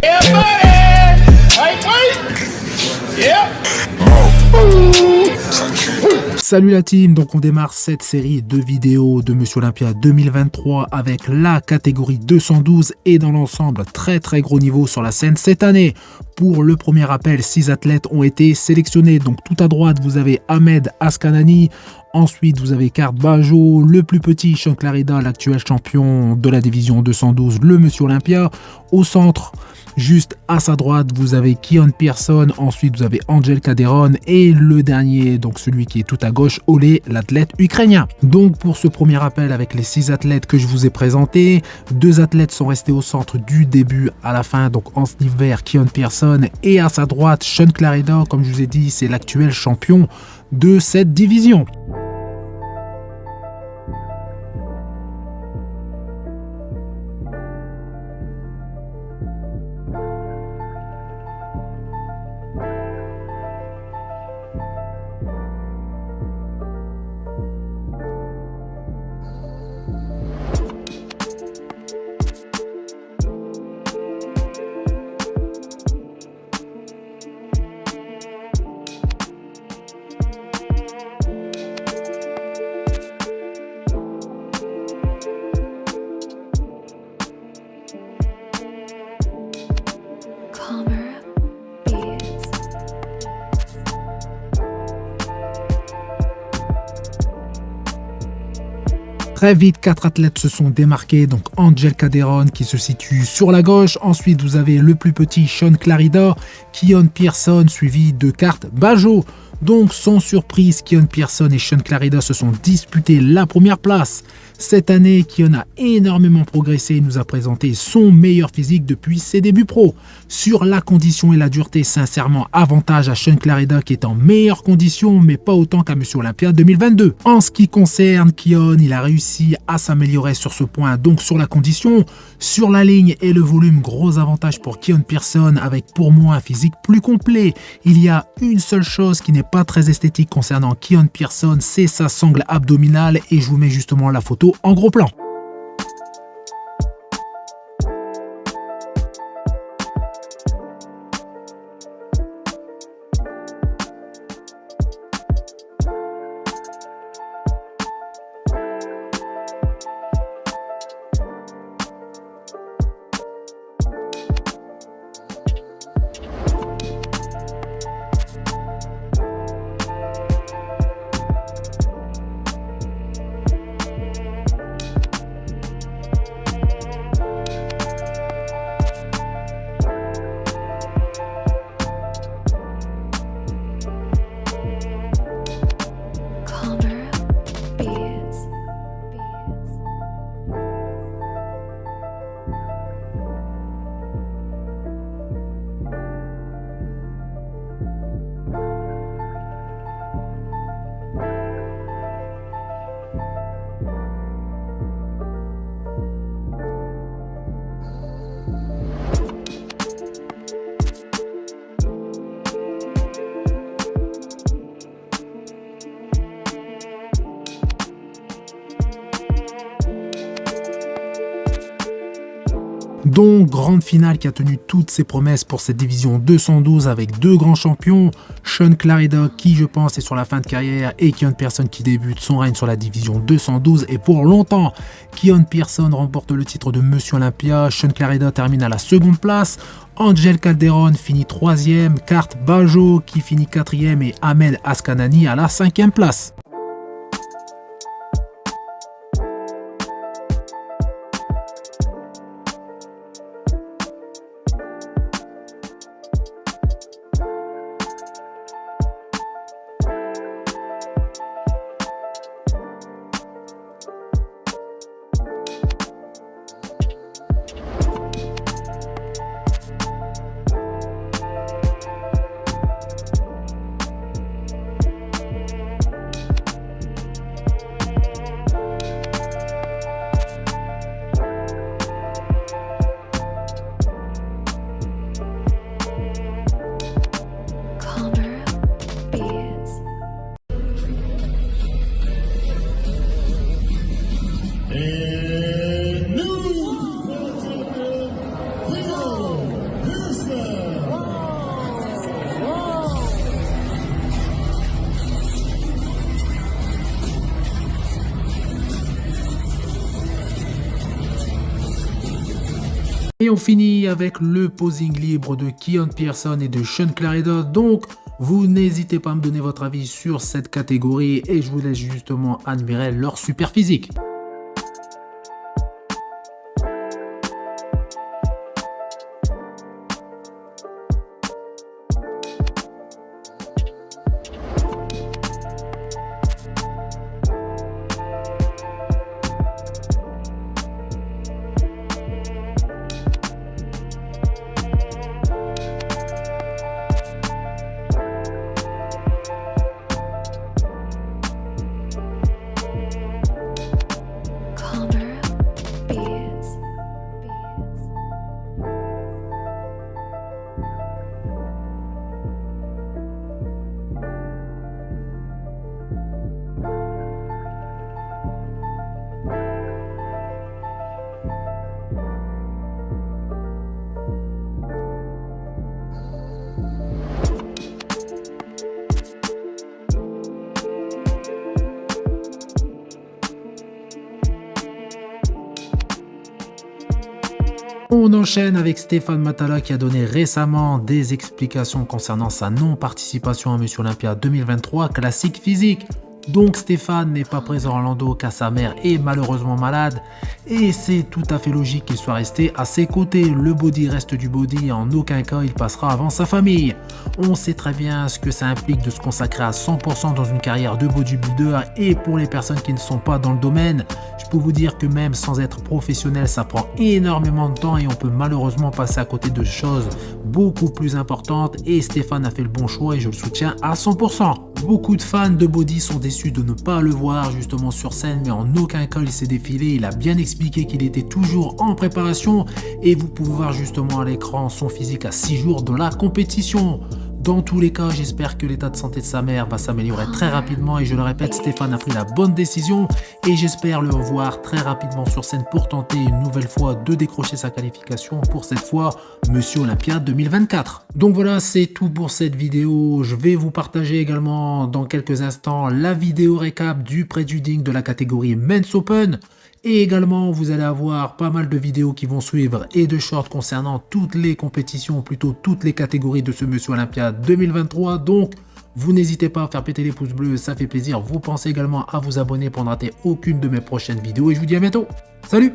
Yeah, buddy! Hey, wait! Yeah! Salut la team, donc on démarre cette série de vidéos de Monsieur Olympia 2023 avec la catégorie 212 et dans l'ensemble très gros niveau sur la scène cette année. Pour le premier rappel, 6 athlètes ont été sélectionnés, donc tout à droite vous avez Ahmed Askanani, ensuite vous avez Kart Bajo, le plus petit Sean Clarida, l'actuel champion de la division 212, le Monsieur Olympia. Au centre, juste à sa droite, vous avez Keon Pearson, ensuite vous avez Angel Calderon et le dernier, donc celui qui est tout à gauche, Olé, l'athlète ukrainien. Donc pour ce premier appel avec les 6 athlètes que je vous ai présentés, 2 athlètes sont restés au centre du début à la fin, donc en slip vert, Keon Pearson, et à sa droite, Sean Clarida, comme je vous ai dit, c'est l'actuel champion de cette division. Très vite, 4 athlètes se sont démarqués, donc Angel Calderon qui se situe sur la gauche, ensuite vous avez le plus petit Sean Clarida, Keon Pearson suivi de Kart Bajo. Donc sans surprise, Keon Pearson et Sean Clarida se sont disputés la première place. Cette année, Keon a énormément progressé et nous a présenté son meilleur physique depuis ses débuts pro. Sur la condition et la dureté, sincèrement, avantage à Sean Clarida qui est en meilleure condition, mais pas autant qu'à Monsieur Olympia 2022. En ce qui concerne Keon, il a réussi à s'améliorer sur ce point, donc sur la condition. Sur la ligne et le volume, gros avantage pour Keon Pearson avec pour moi un physique plus complet. Il y a une seule chose qui n'est pas très esthétique concernant Keon Pearson, c'est sa sangle abdominale et je vous mets justement la photo en gros plan. Donc, grande finale qui a tenu toutes ses promesses pour cette division 212 avec 2 grands champions, Sean Clarida qui je pense est sur la fin de carrière et Keon Pearson qui débute son règne sur la division 212 et pour longtemps. Keon Pearson remporte le titre de Monsieur Olympia, Sean Clarida termine à la seconde place, Angel Calderon finit 3e, Kart Bajo qui finit 4e et Ahmed Askanani à la 5e place. Et on finit avec le posing libre de Keon Pearson et de Sean Clarida. Donc, vous n'hésitez pas à me donner votre avis sur cette catégorie et je vous laisse justement admirer leur super physique. On enchaîne avec Stéphane Matala qui a donné récemment des explications concernant sa non-participation à Miss Olympia 2023 classique physique. Donc Stéphane n'est pas présent à Orlando car sa mère est malheureusement malade et c'est tout à fait logique qu'il soit resté à ses côtés. Le body reste du body et en aucun cas il passera avant sa famille. On sait très bien ce que ça implique de se consacrer à 100% dans une carrière de bodybuilder et pour les personnes qui ne sont pas dans le domaine, je peux vous dire que même sans être professionnel, ça prend énormément de temps et on peut malheureusement passer à côté de choses beaucoup plus importantes et Stéphane a fait le bon choix et je le soutiens à 100%. Beaucoup de fans de body sont déçus de ne pas le voir justement sur scène, mais en aucun cas il s'est défilé. Il a bien expliqué qu'il était toujours en préparation et vous pouvez voir justement à l'écran son physique à 6 jours de la compétition. Dans tous les cas, j'espère que l'état de santé de sa mère va s'améliorer très rapidement et je le répète, Stéphane a pris la bonne décision et j'espère le revoir très rapidement sur scène pour tenter une nouvelle fois de décrocher sa qualification pour cette fois Monsieur Olympia 2024. Donc voilà, c'est tout pour cette vidéo. Je vais vous partager également dans quelques instants la vidéo récap du prejudging de la catégorie Men's Open. Et également, vous allez avoir pas mal de vidéos qui vont suivre et de shorts concernant toutes les compétitions, ou plutôt toutes les catégories de ce Monsieur Olympia 2023. Donc, vous n'hésitez pas à faire péter les pouces bleus, ça fait plaisir. Vous pensez également à vous abonner pour ne rater aucune de mes prochaines vidéos. Et je vous dis à bientôt. Salut!